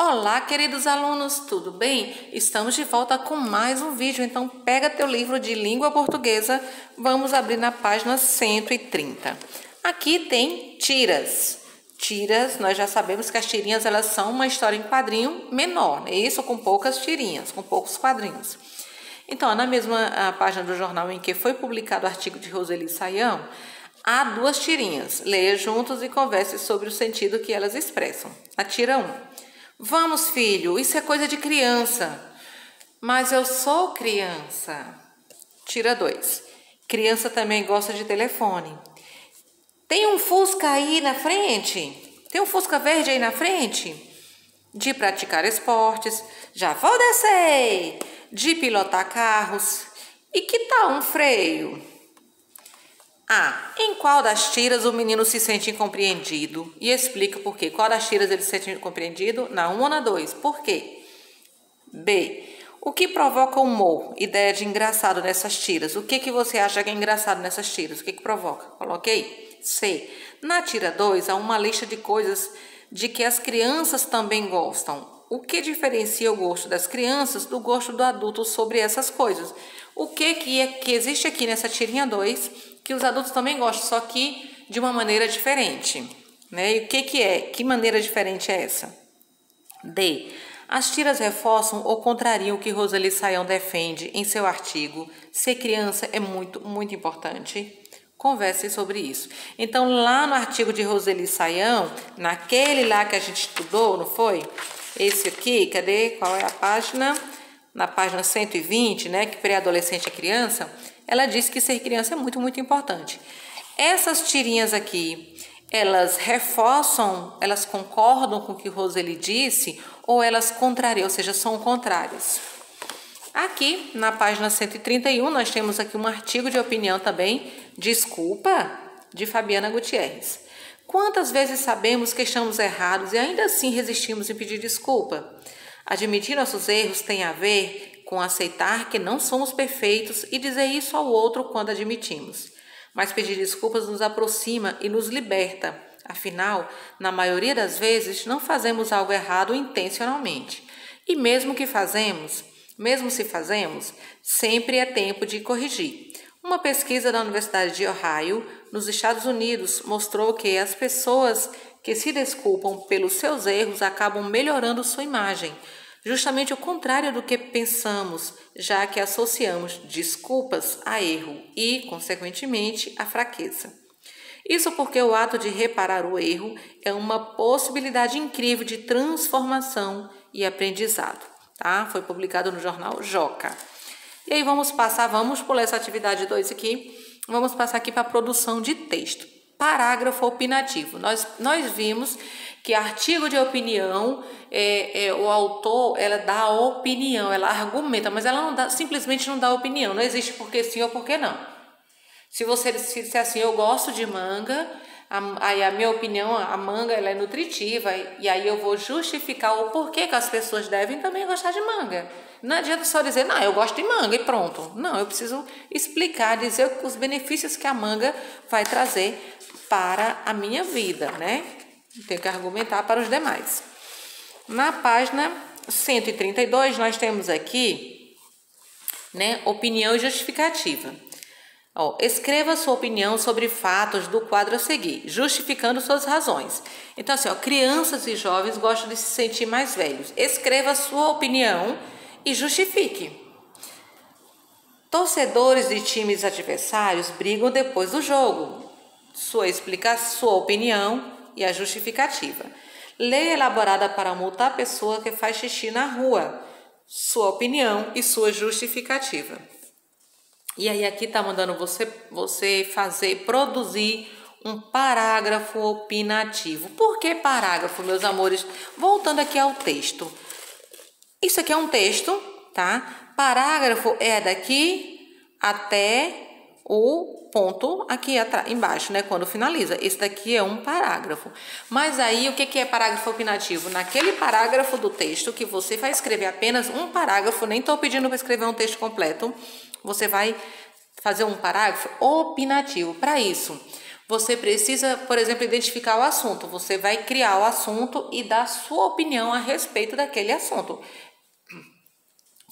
Olá, queridos alunos, tudo bem? Estamos de volta com mais um vídeo, então pega teu livro de língua portuguesa, vamos abrir na página 130. Aqui tem tiras. Tiras, nós já sabemos que as tirinhas elas são uma história em quadrinho menor, é isso, com poucas tirinhas, com poucos quadrinhos. Então, na mesma página do jornal em que foi publicado o artigo de Roseli Saião, há duas tirinhas. Leia juntos e converse sobre o sentido que elas expressam. A tira 1. Vamos, filho, isso é coisa de criança. Mas eu sou criança. Tira 2. Criança também gosta de telefone. Tem um Fusca aí na frente? Tem um Fusca verde aí na frente? De praticar esportes. Já vou descer. De pilotar carros. E que tal um freio? Em qual das tiras o menino se sente incompreendido? E explica por quê. Qual das tiras ele se sente incompreendido? Na 1 ou na 2? Por quê? B. O que provoca humor? Ideia de engraçado nessas tiras. O que você acha que é engraçado nessas tiras? O que provoca? Coloquei. C. Na tira 2, há uma lista de coisas de que as crianças também gostam. O que diferencia o gosto das crianças do gosto do adulto sobre essas coisas? O que existe aqui nessa tirinha 2 que os adultos também gostam, só que de uma maneira diferente, né? E o que é? Que maneira diferente é essa? D. As tiras reforçam ou contrariam o que Roseli Saião defende em seu artigo. Ser criança é muito, muito importante. Converse sobre isso. Então, lá no artigo de Roseli Saião, naquele lá que a gente estudou, não foi? Esse aqui, cadê? Qual é a página? Na página 120, né? Que pré-adolescente é criança. Ela disse que ser criança é muito, muito importante. Essas tirinhas aqui, elas reforçam, elas concordam com o que Roseli disse ou elas contrariam, ou seja, são contrárias. Aqui, na página 131, nós temos aqui um artigo de opinião também, Desculpa, de Fabiana Gutierrez. Quantas vezes sabemos que estamos errados e ainda assim resistimos em pedir desculpa? Admitir nossos erros tem a ver com aceitar que não somos perfeitos e dizer isso ao outro quando admitimos. Mas pedir desculpas nos aproxima e nos liberta. Afinal, na maioria das vezes, não fazemos algo errado intencionalmente. E mesmo se fazemos, sempre é tempo de corrigir. Uma pesquisa da Universidade de Ohio, nos Estados Unidos, mostrou que as pessoas que se desculpam pelos seus erros acabam melhorando sua imagem. Justamente o contrário do que pensamos, já que associamos desculpas a erro e, consequentemente, a fraqueza. Isso porque o ato de reparar o erro é uma possibilidade incrível de transformação e aprendizado. Tá? Foi publicado no jornal Joca. E aí vamos pular essa atividade 2 aqui, vamos passar aqui para a produção de texto. Parágrafo opinativo. Nós vimos que artigo de opinião, o autor, ela dá a opinião, ela argumenta, mas ela simplesmente não dá opinião, não existe porque sim ou porque não. Se você disser assim, eu gosto de manga, aí a minha opinião, a manga ela é nutritiva, e aí eu vou justificar o porquê que as pessoas devem também gostar de manga. Não adianta só dizer, não, eu gosto de manga e pronto. Não, eu preciso explicar, dizer os benefícios que a manga vai trazer para a minha vida, né? Tenho que argumentar para os demais. Na página 132, nós temos aqui, né, opinião e justificativa. Escreva sua opinião sobre fatos do quadro a seguir, justificando suas razões. Então, assim, crianças e jovens gostam de se sentir mais velhos. Escreva sua opinião e justifique. Torcedores de times adversários brigam depois do jogo. Sua opinião e a justificativa. Lei elaborada para multar a pessoa que faz xixi na rua. Sua opinião e sua justificativa. E aí aqui está mandando você produzir um parágrafo opinativo. Por que parágrafo, meus amores? Voltando aqui ao texto. Isso aqui é um texto, tá? Parágrafo é daqui até o ponto aqui embaixo, né? Quando finaliza. Esse daqui é um parágrafo. Mas aí, o que é parágrafo opinativo? Naquele parágrafo do texto que você vai escrever apenas um parágrafo, nem estou pedindo para escrever um texto completo, você vai fazer um parágrafo opinativo. Para isso, você precisa, por exemplo, identificar o assunto. Você vai criar o assunto e dar sua opinião a respeito daquele assunto.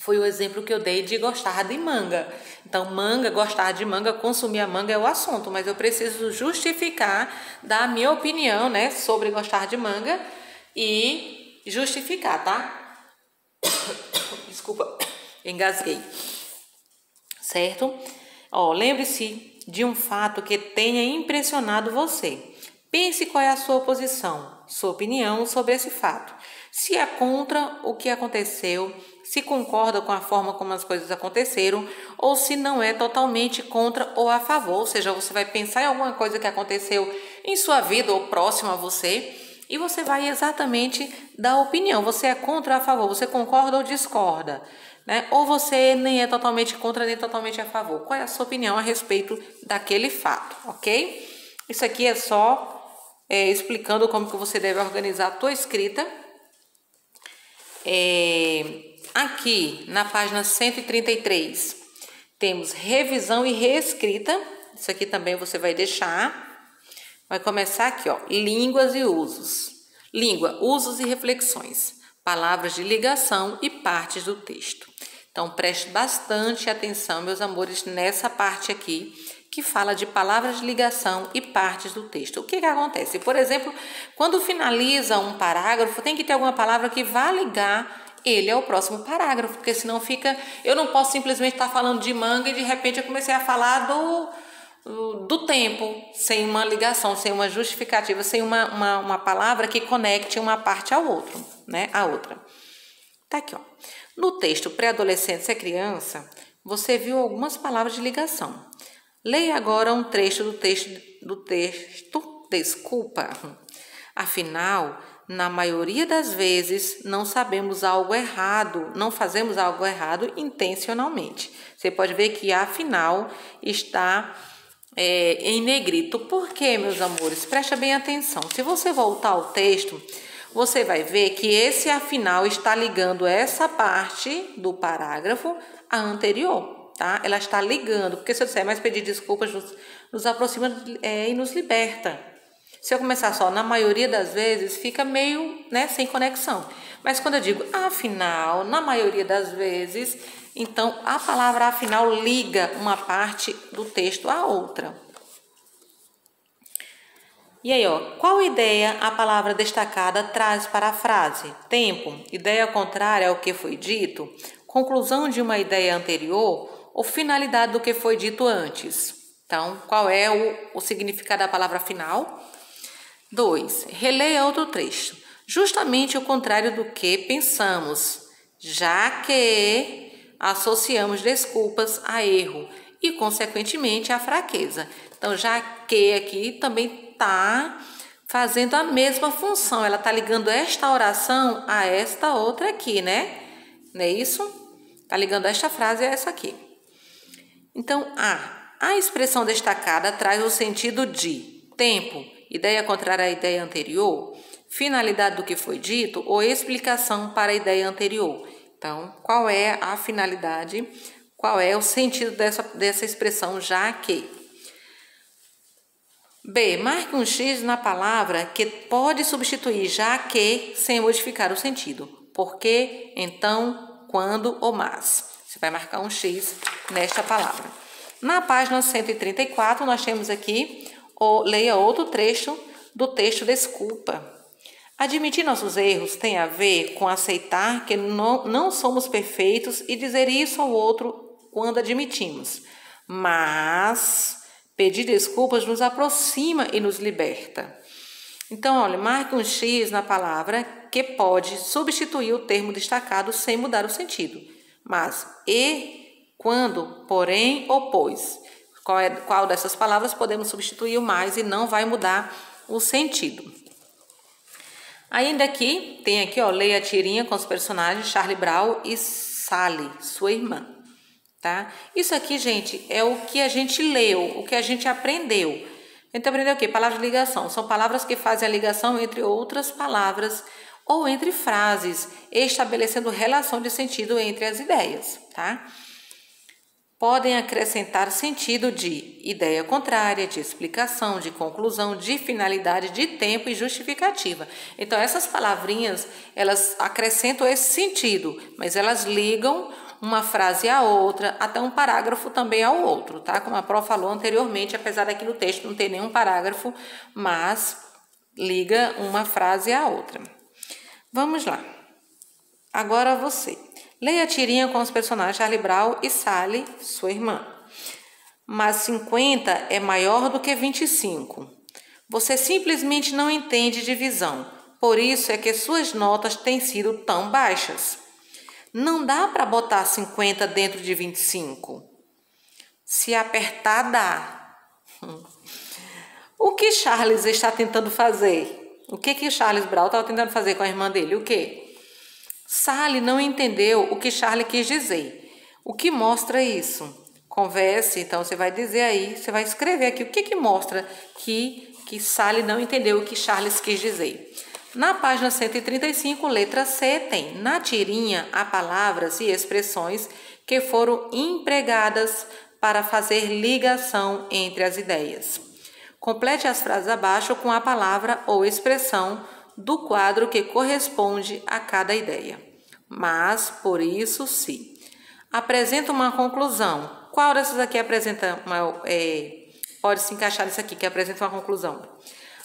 Foi o exemplo que eu dei de gostar de manga. Então, manga, gostar de manga, consumir a manga é o assunto, mas eu preciso justificar, dar a minha opinião, né, sobre gostar de manga e justificar, tá? Desculpa, engasguei. Certo? Ó, lembre-se de um fato que tenha impressionado você. Pense qual é a sua posição, sua opinião sobre esse fato. Se é contra o que aconteceu, se concorda com a forma como as coisas aconteceram, ou se não é totalmente contra ou a favor. Ou seja, você vai pensar em alguma coisa que aconteceu em sua vida ou próximo a você, e você vai exatamente dar opinião. Você é contra ou a favor, você concorda ou discorda, né? Ou você nem é totalmente contra nem totalmente a favor. Qual é a sua opinião a respeito daquele fato, ok? Isso aqui é só explicando como que você deve organizar a tua escrita. Aqui na página 133 temos revisão e reescrita. Isso aqui também você vai deixar. Vai começar aqui, ó, línguas e usos. Língua, usos e reflexões, palavras de ligação e partes do texto. Então, preste bastante atenção, meus amores, nessa parte aqui, que fala de palavras de ligação e partes do texto. O que acontece? Por exemplo, quando finaliza um parágrafo, tem que ter alguma palavra que vá ligar ele ao próximo parágrafo, porque senão fica... Eu não posso simplesmente estar falando de manga e de repente eu comecei a falar do tempo, sem uma ligação, sem uma justificativa, sem uma palavra que conecte uma parte ao outro, né? A outra. Tá aqui, ó. No texto Pré-adolescentes e Criança, você viu algumas palavras de ligação. Leia agora um trecho do texto, desculpa. Afinal, na maioria das vezes, não fazemos algo errado intencionalmente. Você pode ver que afinal está em negrito. Por quê, meus amores? Presta bem atenção. Se você voltar ao texto, você vai ver que esse afinal está ligando essa parte do parágrafo à anterior, tá? Ela está ligando, porque se eu disser, mas pedir desculpas nos aproxima e nos liberta. Se eu começar só, na maioria das vezes, fica meio, né, sem conexão. Mas quando eu digo afinal, na maioria das vezes, então a palavra afinal liga uma parte do texto à outra. E aí, ó, qual ideia a palavra destacada traz para a frase? Tempo, ideia contrária ao que foi dito, conclusão de uma ideia anterior ou finalidade do que foi dito antes? Então, qual é o significado da palavra final? 2. Releia outro trecho. Justamente o contrário do que pensamos, já que associamos desculpas a erro e, consequentemente, a fraqueza. Então, já que aqui também está fazendo a mesma função. Ela está ligando esta oração a esta outra aqui, né? Não é isso? Está ligando esta frase a essa aqui. Então, a expressão destacada traz o sentido de tempo, ideia contrária à ideia anterior, finalidade do que foi dito ou explicação para a ideia anterior. Então, qual é a finalidade? Qual é o sentido dessa expressão já que? B. Marque um X na palavra que pode substituir já que sem modificar o sentido. Porque, então, quando ou mas. Você vai marcar um X nesta palavra. Na página 134, nós temos aqui, leia outro trecho do texto desculpa. Admitir nossos erros tem a ver com aceitar que não somos perfeitos e dizer isso ao outro quando admitimos. Mas pedir desculpas nos aproxima e nos liberta. Então, olha, marque um X na palavra que pode substituir o termo destacado sem mudar o sentido. Mas, e, quando, porém ou pois. Qual dessas palavras podemos substituir o mais e não vai mudar o sentido. Ainda aqui, tem aqui, ó, leia a tirinha com os personagens Charlie Brown e Sally, sua irmã. Tá? Isso aqui, gente, é o que a gente leu, o que a gente aprendeu. A gente aprendeu o quê? Palavras de ligação. São palavras que fazem a ligação entre outras palavras ou entre frases, estabelecendo relação de sentido entre as ideias, tá? podem acrescentar sentido de ideia contrária, de explicação, de conclusão, de finalidade, de tempo e justificativa. Então, essas palavrinhas, elas acrescentam esse sentido, mas elas ligam uma frase à outra, até um parágrafo também ao outro, tá? Como a Pró falou anteriormente, apesar daqui no texto não ter nenhum parágrafo, mas liga uma frase à outra. Vamos lá. Agora você. Leia a tirinha com os personagens Charlie Brown e Sally, sua irmã. Mas 50 é maior do que 25. Você simplesmente não entende divisão. Por isso é que suas notas têm sido tão baixas. Não dá para botar 50 dentro de 25. Se apertar, dá. O que Charles está tentando fazer? O que Charles Brown estava tentando fazer com a irmã dele? O quê? Sally não entendeu o que Charlie quis dizer. O que mostra isso? Converse, então você vai dizer aí, você vai escrever aqui o que mostra que Sally não entendeu o que Charles quis dizer. Na página 135, letra C, tem na tirinha há palavras e expressões que foram empregadas para fazer ligação entre as ideias. Complete as frases abaixo com a palavra ou expressão do quadro que corresponde a cada ideia. Mas, por isso, se. Apresenta uma conclusão. Qual dessas aqui apresenta pode se encaixar nisso aqui, que apresenta uma conclusão?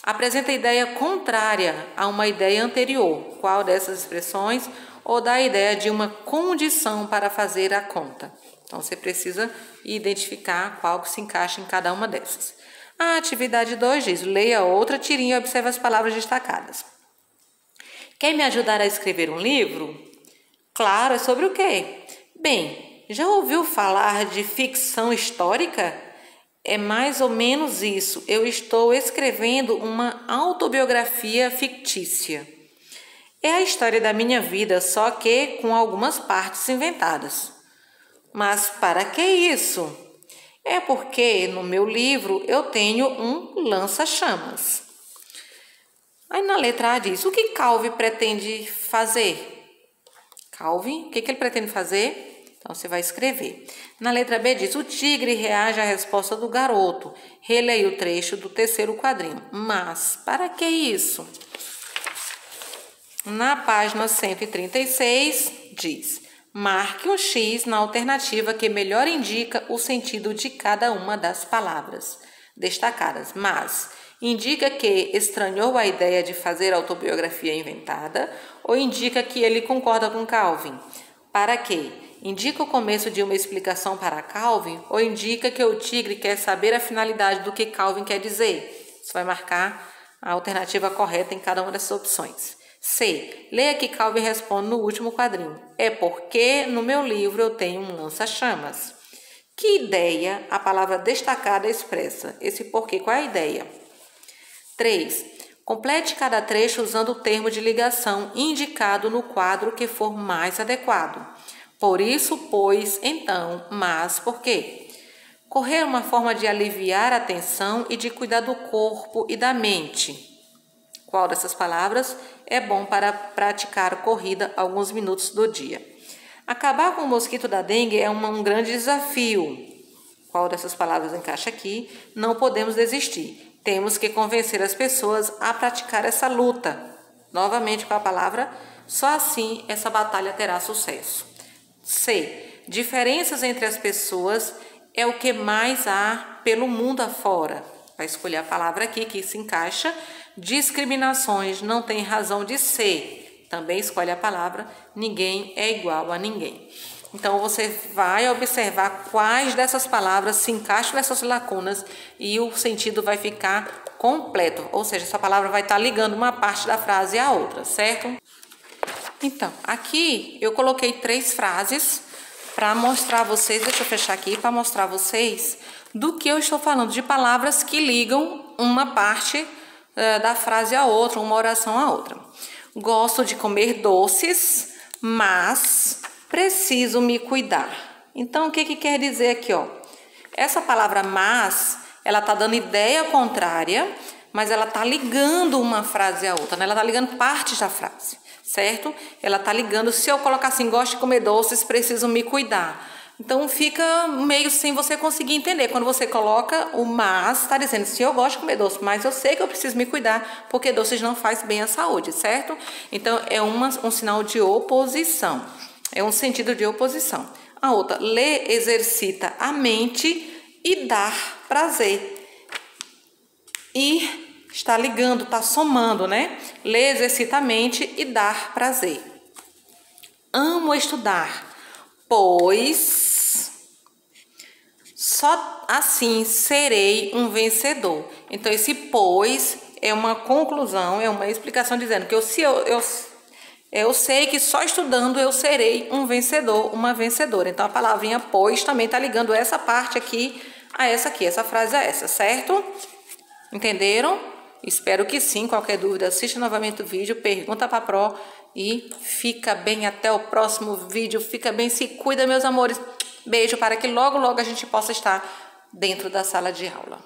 Apresenta ideia contrária a uma ideia anterior. Qual dessas expressões? Ou dá a ideia de uma condição para fazer a conta. Então, você precisa identificar qual que se encaixa em cada uma dessas. A atividade 2 diz, leia outra tirinha e observe as palavras destacadas. Quer me ajudar a escrever um livro? Claro, é sobre o quê? Bem, já ouviu falar de ficção histórica? É mais ou menos isso. Eu estou escrevendo uma autobiografia fictícia. É a história da minha vida, só que com algumas partes inventadas. Mas para que isso? É porque no meu livro eu tenho um lança-chamas. Aí na letra A diz, o que Calvin pretende fazer? Calvin, o que ele pretende fazer? Então você vai escrever. Na letra B diz, o tigre reage à resposta do garoto. Releia o trecho do terceiro quadrinho. Mas, para que isso? Na página 136 diz, marque um X na alternativa que melhor indica o sentido de cada uma das palavras destacadas. Mas indica que estranhou a ideia de fazer autobiografia inventada ou indica que ele concorda com Calvin? Para quê? Indica o começo de uma explicação para Calvin ou indica que o tigre quer saber a finalidade do que Calvin quer dizer? Você vai marcar a alternativa correta em cada uma dessas opções. C. Leia que Calvin responde no último quadrinho. É porque no meu livro eu tenho um lança-chamas. Que ideia a palavra destacada expressa? Esse porquê, qual é a ideia? 3. Complete cada trecho usando o termo de ligação indicado no quadro que for mais adequado. Por isso, pois, então, mas, por quê? Correr é uma forma de aliviar a tensão e de cuidar do corpo e da mente. Qual dessas palavras é bom para praticar corrida alguns minutos do dia? Acabar com o mosquito da dengue é um grande desafio. Qual dessas palavras encaixa aqui? Não podemos desistir. Temos que convencer as pessoas a praticar essa luta. Novamente com a palavra, só assim essa batalha terá sucesso. C. Diferenças entre as pessoas é o que mais há pelo mundo afora. Vai escolher a palavra aqui que se encaixa. Discriminações não tem razão de ser. Também escolhe a palavra ninguém é igual a ninguém. Então, você vai observar quais dessas palavras se encaixam nessas lacunas e o sentido vai ficar completo. Ou seja, essa palavra vai estar ligando uma parte da frase à outra, certo? Então, aqui eu coloquei 3 frases para mostrar a vocês, deixa eu fechar aqui, para mostrar a vocês do que eu estou falando, de palavras que ligam uma parte da frase a outra, uma oração a outra. Gosto de comer doces, mas preciso me cuidar. Então, o que quer dizer aqui, ó? Essa palavra mas, ela tá dando ideia contrária, mas ela tá ligando uma frase a outra, né? Ela tá ligando partes da frase, certo? Ela tá ligando, se eu colocar assim, gosto de comer doces, preciso me cuidar. Então fica meio sem você conseguir entender. Quando você coloca o mas, está dizendo, sim, eu gosto de comer doce, mas eu sei que eu preciso me cuidar, porque doces não faz bem à saúde, certo? Então é um sinal de oposição, é um sentido de oposição. A outra, ler exercita a mente e dar prazer. E está ligando, está somando, né? Ler exercita a mente e dar prazer. Amo estudar, pois só assim serei um vencedor. Então, esse pois é uma conclusão, é uma explicação dizendo que eu sei que só estudando eu serei um vencedor, uma vencedora. Então, a palavrinha pois também está ligando essa parte aqui a essa aqui, essa frase a essa, certo? Entenderam? Espero que sim. Qualquer dúvida, assista novamente o vídeo, pergunta para a Pro e fica bem até o próximo vídeo. Fica bem, se cuida, meus amores. Beijo para que logo, logo a gente possa estar dentro da sala de aula.